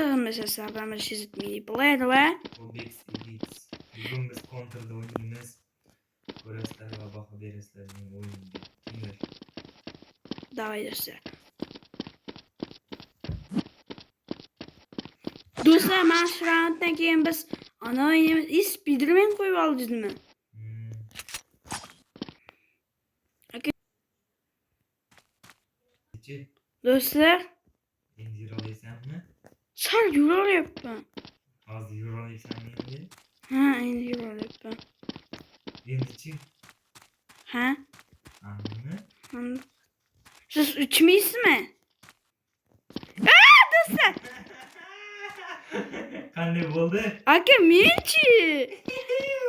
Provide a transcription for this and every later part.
Mesela sabahımı çizitmeyi bulaydı ve Obix Elite. Bugün biz Counter'da oyunumuz. Görürsüler ve bakı verirler benim oyunumda. Kimler? devam ederse. Dostlar ben şu rounddan keyin biz ana oyunumuz Spiderman koyup alacağız mı? İçi. Dostlar Endi Euro'laysan mı? sar euro yapın. Az Euro'laysan endi. Ha endi euro yapın. Endi çi. Ha? Anladın mı? Siz içmeyiz mi? Aaa dostlar. Kanne oldu? Aka menchi.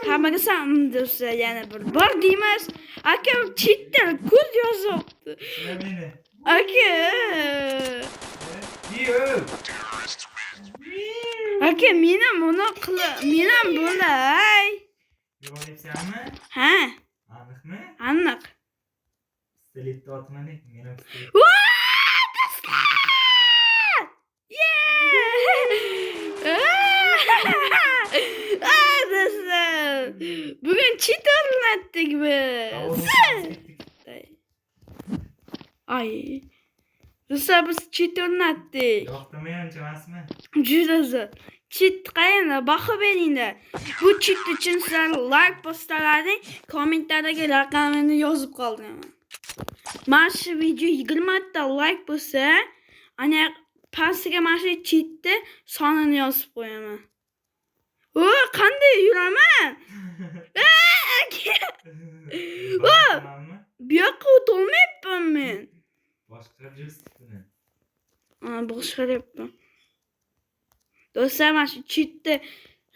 Hammaga sam dostlar yana bir bor deymiz. Aka chetdan ko'z yozibdi. Ne beni? Aka. Yo. Aka menam buni menam bo'lay. Euro'laysan mı? Ha, Aniq mı? aniq. Pistoletni otmani. Mening pistolet. Dostlar! Dostlar. Bugün cheat o'rnatdik biz. Ay. Dostlar biz cheat o'rnatdik. Yoqtirmayman emasmi? Juda zo'r. Cheat qayerda? Baho beringlar. Bu cheat uchun sizlar like postlaring, kommentlardagi raqamini yozib qoldiringlar. Mana shu video 20 ta like bo'lsa, ana pastiga mana shu cheatni sonini yozib qo'yaman. O, qanday yuraman? Bu yoqqa o'tolmayapman men. Boshqarib yuribsizmi? Boshqaryapman. Do'stlar, mana shu cheatni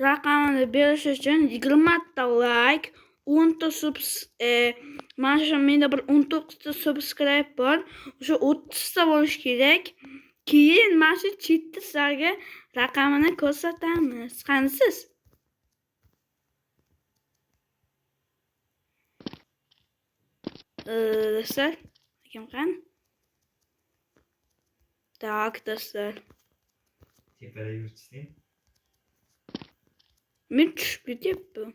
raqamini berish uchun 20 ta like, 10 ta mana shu menda bir 19 ta subscribe bor. O'sha 30 ta bo'lish kerak. Keyin mana shu cheatni sizlarga raqamini ko'rsatamiz. Qanisiz? Dostlar, kim qani? Tak, dostlar. Tepada yurishsin. Men tushib ketyapman.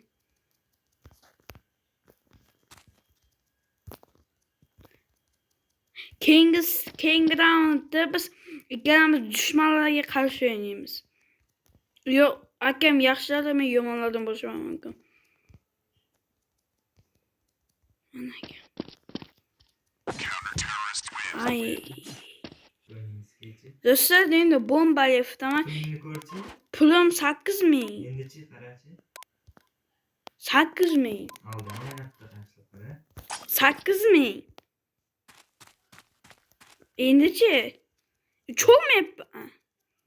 Keyingi raundda biz ikkalamiz dushmanlarga qarshi o'ynaymiz. Yo'q, akam yaxshilardan men yomonlardan bo'lishim mumkin. Mana aka. Ay. Do'stlar, endi bombalayapman. Pulingni ko'rchi. Pulim 8000. Endichi qarachi. 8000. Oldin yana qarashib qara. 8000. Endichi cho'kmayapman.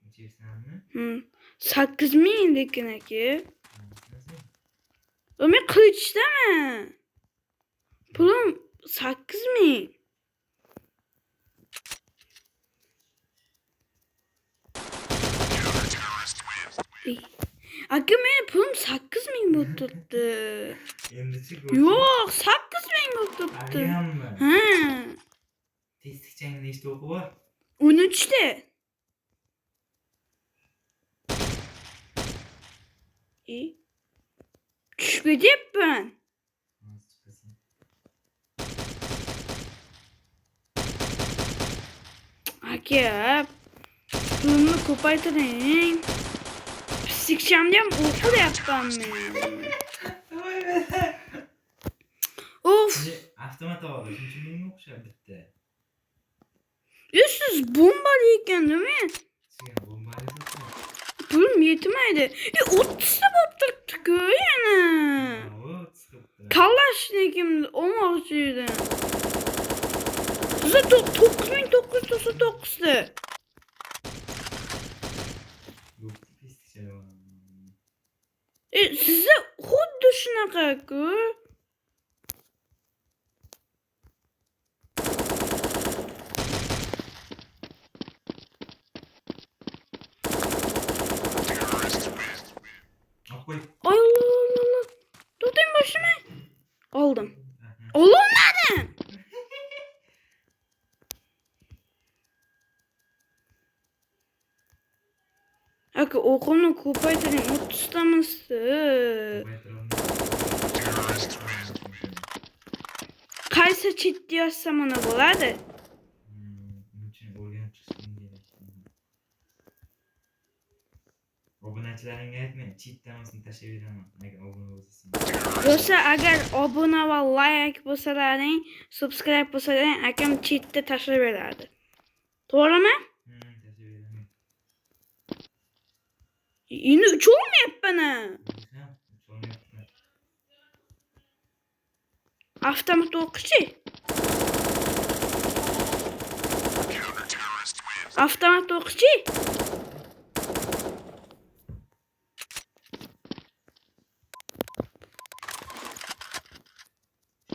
Ichirsanmi? 8000 lekin aka. Men qilichdaman. Pulim 8000. Aka men pulim 8000 bo'lib turibdi. Endichi Yo'q, 8000 bo'lib turibdi. Qarayapmi? Ha. Testixchangni nechta o'qi bor? 13 ta. Tushib ketyapman. Aka, pulimni ko'paytiring. Pislikchamda ham o'qiryapman men. Of. Avtomat oldi. Shuncha menga o'xshab bitta. Siz bombali ekandimi? Sen bombali so'qma. Pulim yetmaydi. 30 ta bo'lib turibdi-ku yana. Kalashnikimni olmoqchi edim. Siz 9999 ta. Sizda xuddi shunaqa-ku. Qo'y. Ay Allah. To'xtang boshimay. Oldim. Ololmadim. Aka o'qimni ko'paytiring, 30 tamisiz. Qaysi chetda yozsam ona bo'ladi? Bunun için o'rganib chiqishim kerak. Obunachilaringga aytmang, cheat temasini tashlab beraman. Agar obuna bo'lsang. Do'stlar, agar obuna va like bo'lsalaring, subscribe bo'lsalaring, akam chetda tashlab beradi. To'g'rimi? Tashlab beraman. Endi uch olmayapman-a. Avtomat o'qishi. Avtomat o'qishi.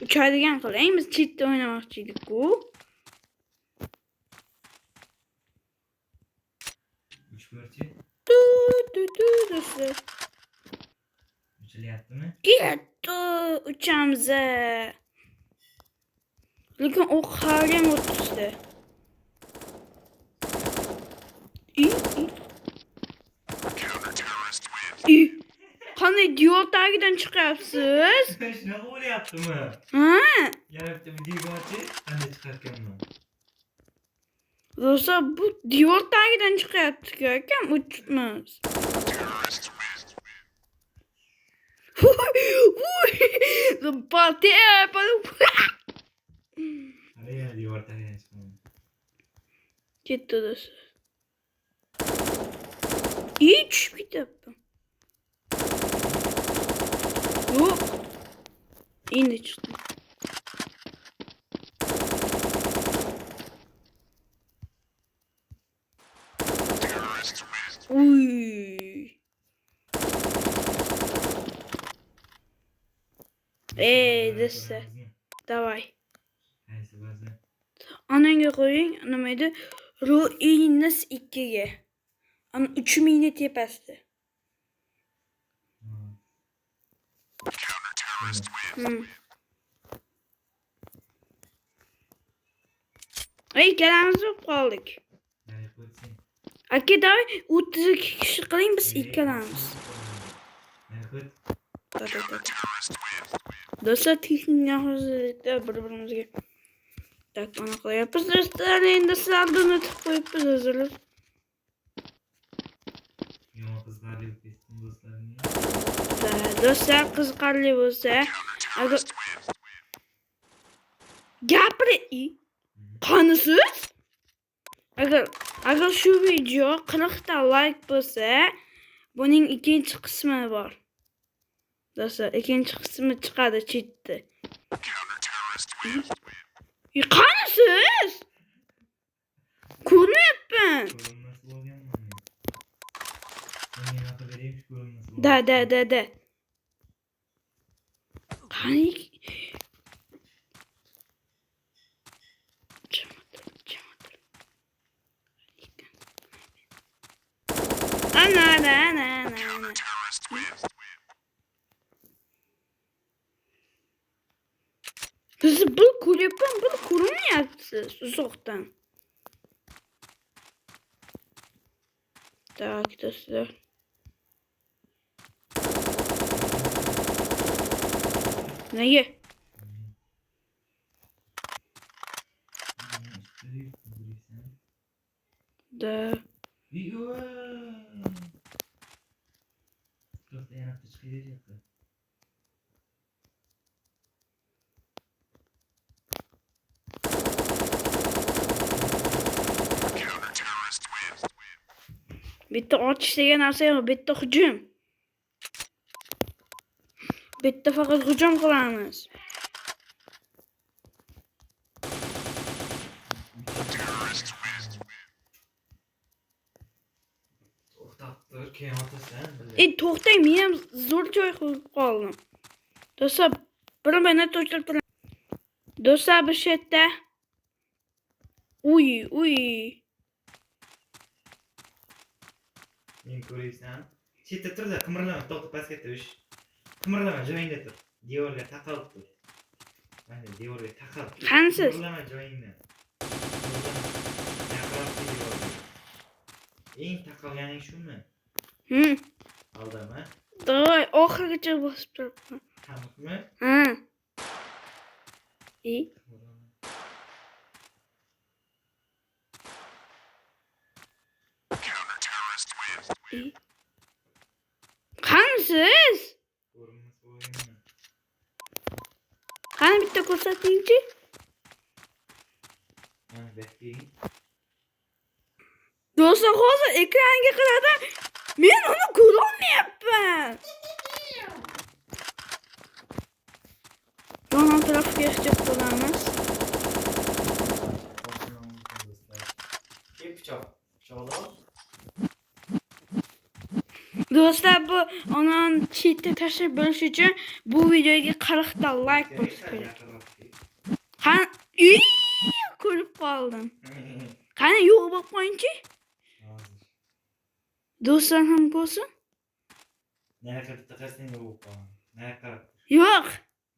Uchadigan qiling, biz chetda o'ynamoqchi edik-ku. 3-4chi? Do'stlar. Uchilyaptimi? Ketdi, uchamiz. Lekin o'q ham o'tdi. Qanday diyor tagidan chiqyapsiz? Shunaqa bo'lyaptimi? Ha? Yana bitta videogachi qanday chiqarkanman? Do'stlar, bu diyor tagidan chiqyapti-ku, akam uchmiz. Hadi yana devor tagidan chiqaman. Ketdi do'stlar. İyi tushib ketyapman. Yo'q. Endi chiqdim. Uy. Do'stlar. Davay. Qaysi baza? Ananga qo'ying, nima edi? Ruinas 2 ga. Ana 3000 ni tepasida. Ikkalamiz bo'lib qoldik. Aka, davay 32 kishi qiling, biz ikkalamiz. Do'stlar, texnika hozirda bir-birimizga takmana qilyapmiz. Do'stlar, endi sizlarni unutib qo'yibmiz, hozirlar. Qiziqarli kestim do'stlarimga. Do'stlar, qiziqarli bo'lsa, agar gapiring. Qanisiz? Agar shu video 40 ta like bo'lsa, buning ikkinchi qismi bor. Do'stlar, ikkinchi qismi chiqadi chetda. Qanisiz? Ko'rmayapman. Ko'rinmas bo'lganman men. Sen yana berayim, ko'rinmas. Da. Qani? Ana. Bizi bir ko'ryapman, bir ko'rinmayapsiz uzoqdan. Tak, do'stlar. Nega? Da. Do'stlar, yana bitta chiqaveryapti. Bitta otish degan narsa yo'q, bitta hujum. Bitta faqat hujum qilamiz. To'xtatdir, keyin otasan. To'xtang, men ham zo'r joy qo'yib qoldim. Do'stlar, bir minut to'xtab turing. Do'stlar, bu yerda. Uy. Men ko'raysan. Chetda tur-da, qimirlama, to'xtab pastga tush. Qimirlama, joyingda tur. Devorga taqalib tur. Mana devorga taqalib. Qansiz? Qimirlama joyingda. Yaqinroq devorga. Eng taqalganing shumi? Hı. Aldimi? Davay oxirigacha bosib turibman. Qamiqmi? Ha. I. I. Qanisiz? Ko'rinmas o'yinmi? Qani bitta ko'rsatingchi. Mana bekking. Do'stlar, hozir ekranga qaradi. Men uni ko'ra olmayapman. Yomon tarafga ehtiyot qilamiz. Kel pichoq. Pichoqni ol. Do'stlar, bu onani chetga tashlab bo'lish uchun bu videoga 40 ta like bo'lishi kerak. Qani, ko'rib qoldim. Qani yo'q bo'lib qo'yingchi. Hozir. Do'stlar ham bo'lsin. Nariyoqqa bitta qarasang bo'lib qolaman. Nariyoqqa qarab. Yo'q.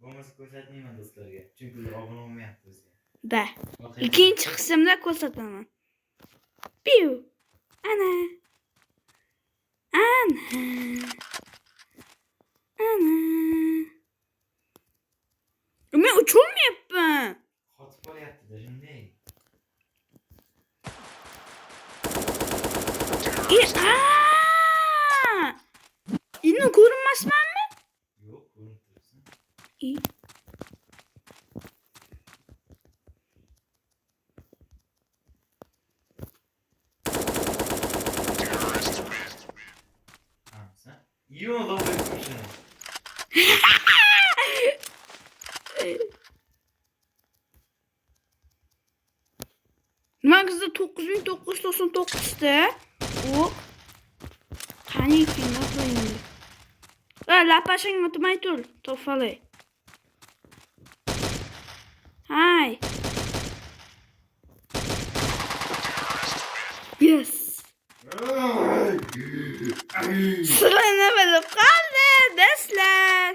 Bo'lmasa ko'rsatmayman do'stlarga. Chunki ular obuna bo'lmayapti bizga. Da. Ikkinchi qismda ko'rsataman. Piu. Ana. Men ucholmayapman. Qotib qolyapti-da, shunday. Inni ko'rinmasmanmi? Yo'q, ko'rinib turibsan. Hamsa. Yo, добрый кушай. Mag'izda 9999 ta. O. Qani ekan qo'ying. Lapashing o'tmay tur, to'fali. Hay. Yes. Sirani bilib qoldi, do'stlar.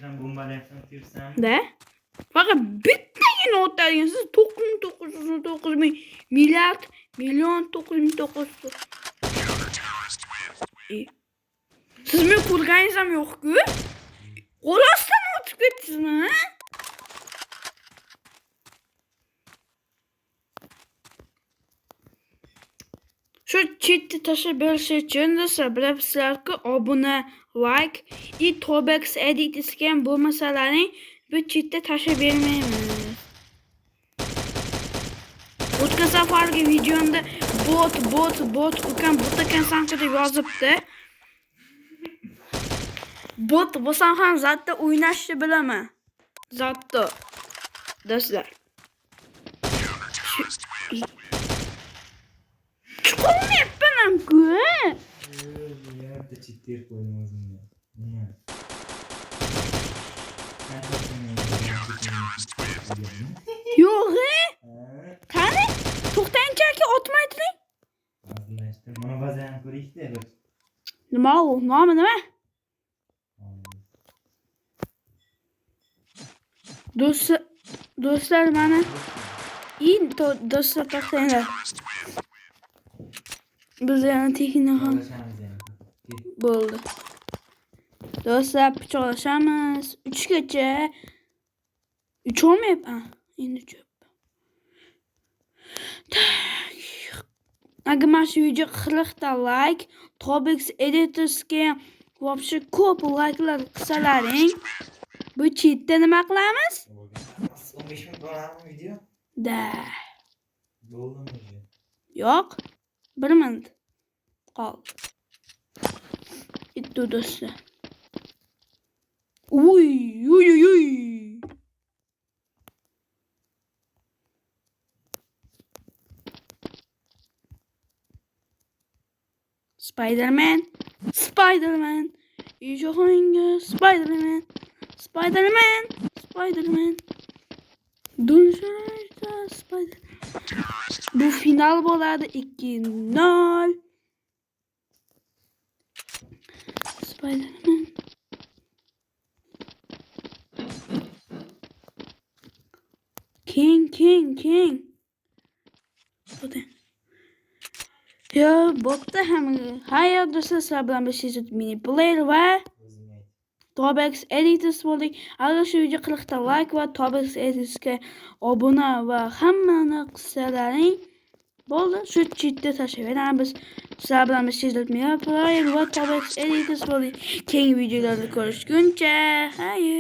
Sen bombalayapsan, tirsan. Da? Faqat bittagina o'tadigan siz 9999 ming milliard million 9900. Siz meni ko'rganingiz ham yo'q-ku? Qo'losdan o'tib ketdingizmi? Shu chetga tashlab berish uchun do'stlar, bilasizlar-ku, obuna, like, Tobex edit isgan bo'lmasalaring bu chetga tashlab bermaymiz. O'tgan safargi videomda bot ukam botakan sanqi deb yozibdi. Bot bo'lsam ham zatda o'ynashni bilaman. Zatda. Do'stlar. Chiqolmayapman-ku. Yerda chetir qo'ydim o'zimga. Nima? Yo'q. Qani? To'xtangchi aka, otmaydiring. Mana ba'zan ko'rishdi bir. Nima u? Nomi nima? Do'stlar mana do'stlar to'xtanglar. Biz yana texnika bo'ldi. Do'stlar pichoqlashamiz. 3 gacha. 3 olmayapman. Endi cho'p. Agar mana shu video 40 ta like, Tobex Editors'ga вообще ko'p like'lar qilsalaring, bu chetda nima qilamiz? 15 minut bo'ladimi video? Da. Bo'ldimi? Yo'q. 1 minut qoldi. Bitta do'stlar. Uy. Spider-Man. Ijo'nga Spider-Man. Dunshayda Spider. Bu final bo'ladi 2-0. Spider-Man. King. Burada. Yo, bo'pti hamma. Hayot do'stlar, sizlar bilan bir mini player va O'zing ayt. Tobex Editus bo'ldik. Agar shu video 40 ta like va Tobex Editusga obuna va hammani qissalaring bo'ldi. Shu chitni tashlayveramiz. Sizlar bilan bir mini player va Tobex Editus bo'ldik. Keyingi videolarda ko'rishguncha. Hayır.